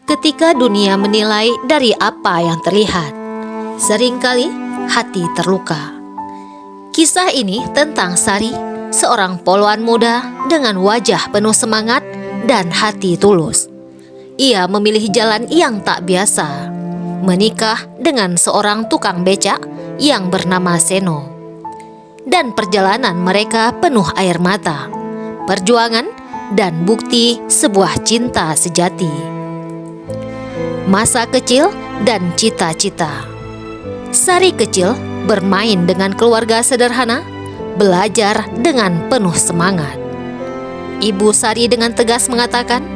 Ketika dunia menilai dari apa yang terlihat, seringkali hati terluka. Kisah ini tentang Sari, seorang poluan muda dengan wajah penuh semangat dan hati tulus. Ia memilih jalan yang tak biasa, menikah dengan seorang tukang becak yang bernama Seno. Dan perjalanan mereka penuh air mata, perjuangan, dan bukti sebuah cinta sejati. Masa kecil dan cita-cita. Sari kecil bermain dengan keluarga sederhana, belajar dengan penuh semangat. Ibu Sari dengan tegas mengatakan,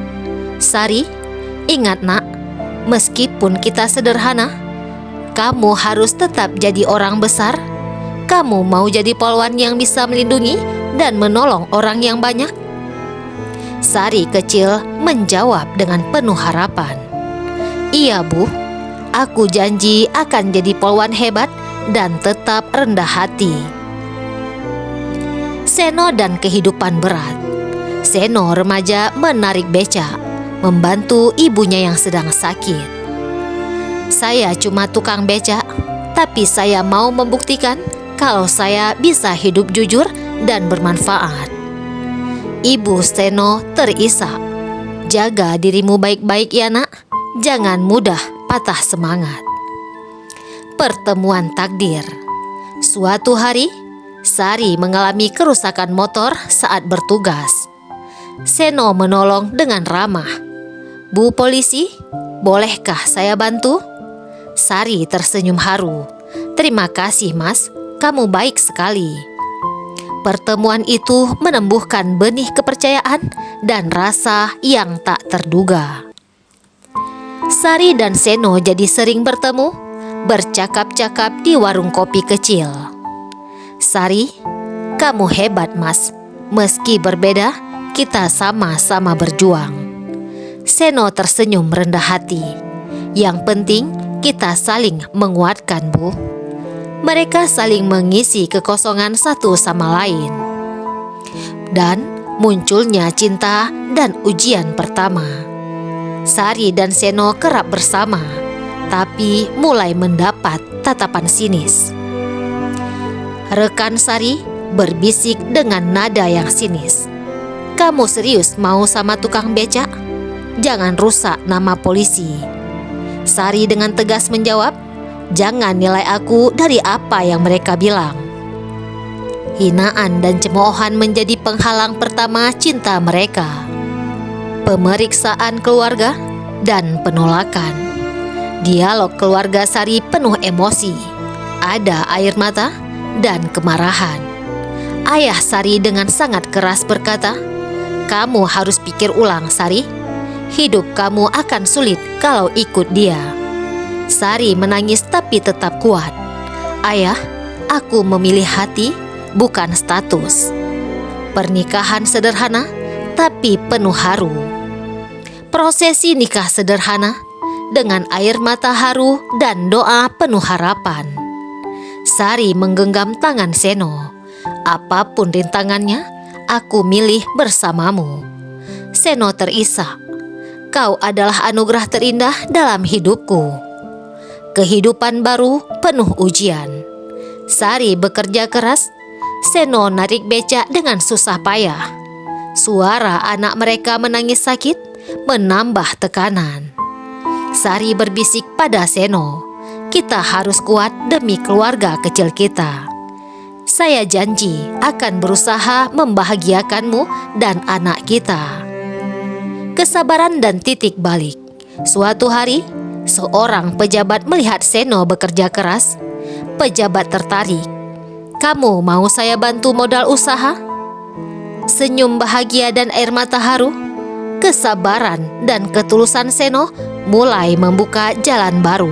"Sari, ingat nak, meskipun kita sederhana, kamu harus tetap jadi orang besar. Kamu mau jadi polwan yang bisa melindungi dan menolong orang yang banyak?" Sari kecil menjawab dengan penuh harapan, "Iya Bu, aku janji akan jadi polwan hebat dan tetap rendah hati." Seno dan kehidupan berat. Seno remaja menarik becak, membantu ibunya yang sedang sakit. "Saya cuma tukang becak, tapi saya mau membuktikan kalau saya bisa hidup jujur dan bermanfaat." Ibu Seno terisak, "Jaga dirimu baik-baik ya nak. Jangan mudah patah semangat." Pertemuan takdir. Suatu hari, Sari mengalami kerusakan motor saat bertugas. Seno menolong dengan ramah. "Bu polisi, bolehkah saya bantu?" Sari tersenyum haru. "Terima kasih mas, kamu baik sekali." Pertemuan itu menumbuhkan benih kepercayaan dan rasa yang tak terduga. Sari dan Seno jadi sering bertemu, bercakap-cakap di warung kopi kecil. "Sari, kamu hebat mas. Meski berbeda, kita sama-sama berjuang." Seno tersenyum rendah hati. "Yang penting kita saling menguatkan Bu." Mereka saling mengisi kekosongan satu sama lain. Dan munculnya cinta dan ujian pertama. Sari dan Seno kerap bersama, tapi mulai mendapat tatapan sinis. Rekan Sari berbisik dengan nada yang sinis, "Kamu serius mau sama tukang becak? Jangan rusak nama polisi." Sari dengan tegas menjawab, "Jangan nilai aku dari apa yang mereka bilang." Hinaan dan cemoohan menjadi penghalang pertama cinta mereka. Pemeriksaan keluarga dan penolakan. Dialog keluarga Sari penuh emosi. Ada air mata dan kemarahan. Ayah Sari dengan sangat keras berkata, "Kamu harus pikir ulang Sari. Hidup kamu akan sulit kalau ikut dia." Sari menangis tapi tetap kuat. "Ayah, aku memilih hati, bukan status." Pernikahan sederhana tapi penuh haru. Prosesi nikah sederhana dengan air mata haru dan doa penuh harapan. Sari menggenggam tangan Seno. "Apapun rintangannya, aku milih bersamamu." Seno terisak, "Kau adalah anugerah terindah dalam hidupku." Kehidupan baru penuh ujian. Sari bekerja keras, Seno narik becak dengan susah payah. Suara anak mereka menangis sakit menambah tekanan. Sari berbisik pada Seno, "Kita harus kuat demi keluarga kecil kita. Saya janji akan berusaha membahagiakanmu dan anak kita." Kesabaran dan titik balik. Suatu hari, seorang pejabat melihat Seno bekerja keras. Pejabat tertarik. "Kamu mau saya bantu modal usaha?" Senyum bahagia dan air mata haru. Kesabaran dan ketulusan Seno mulai membuka jalan baru.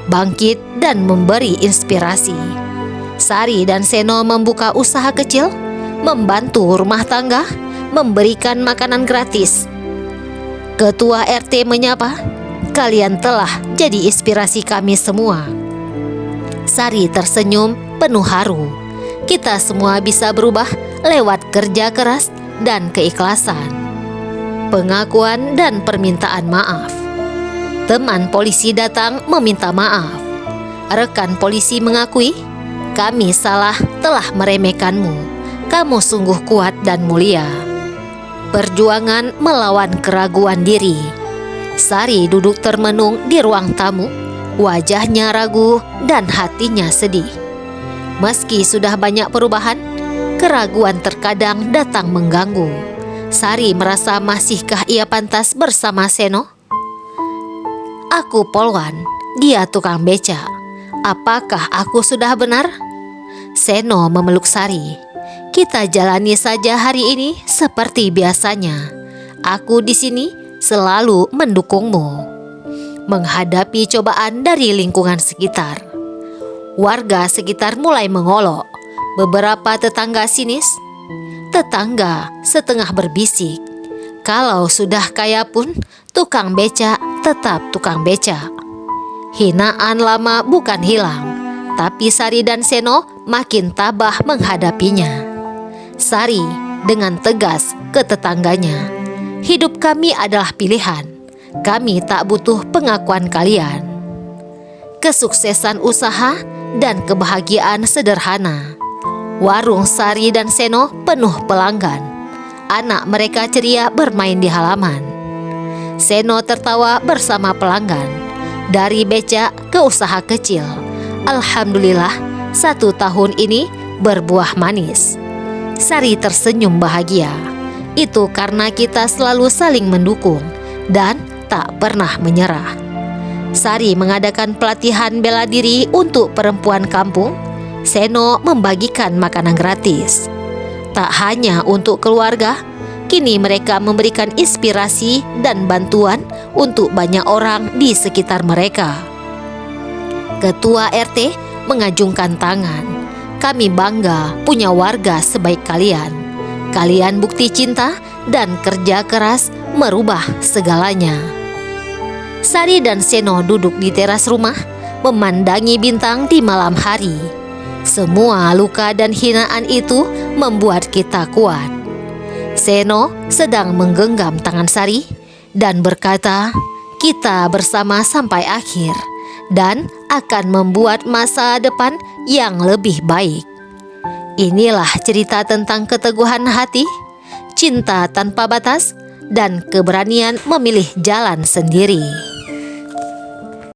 Bangkit dan memberi inspirasi. Sari dan Seno membuka usaha kecil, membantu rumah tangga, memberikan makanan gratis. Ketua RT menyapa, "Kalian telah jadi inspirasi kami semua." Sari tersenyum penuh haru. Kita semua bisa berubah lewat kerja keras dan keikhlasan. pengakuan dan permintaan maaf. Teman polisi datang meminta maaf. Rekan polisi mengakui, "Kami salah telah meremehkanmu. Kamu sungguh kuat dan mulia." Perjuangan melawan keraguan diri. Sari duduk termenung di ruang tamu, wajahnya ragu dan hatinya sedih. Meski sudah banyak perubahan, keraguan terkadang datang mengganggu. Sari merasa masihkah ia pantas bersama Seno? "Aku polwan, dia tukang beca. Apakah aku sudah benar?" Seno memeluk Sari. "Kita jalani saja hari ini seperti biasanya. Aku di sini selalu mendukungmu." Menghadapi cobaan dari lingkungan sekitar, warga sekitar mulai mengolok. Beberapa tetangga sinis. Tetangga setengah berbisik, "Kalau sudah kaya pun tukang beca tetap tukang beca." Hinaan lama bukan hilang, tapi Sari dan Seno makin tabah menghadapinya. Sari dengan tegas ke tetangganya, "Hidup kami adalah pilihan. Kami tak butuh pengakuan kalian." Kesuksesan usaha dan kebahagiaan sederhana. Warung Sari dan Seno penuh pelanggan. Anak mereka ceria bermain di halaman. Seno tertawa bersama pelanggan. Dari beca ke usaha kecil, alhamdulillah 1 tahun ini berbuah manis. Sari tersenyum bahagia. Itu karena kita selalu saling mendukung dan tak pernah menyerah. Sari mengadakan pelatihan bela diri untuk perempuan kampung. Seno membagikan makanan gratis. Tak hanya untuk keluarga, kini mereka memberikan inspirasi dan bantuan untuk banyak orang di sekitar mereka. Ketua RT mengajungkan tangan. "Kami bangga punya warga sebaik kalian. Kalian bukti cinta dan kerja keras merubah segalanya." Sari dan Seno duduk di teras rumah, memandangi bintang di malam hari. Semua luka dan hinaan itu membuat kita kuat. Seno sedang menggenggam tangan Sari dan berkata, "Kita bersama sampai akhir dan akan membuat masa depan yang lebih baik." Inilah cerita tentang keteguhan hati, cinta tanpa batas, dan keberanian memilih jalan sendiri.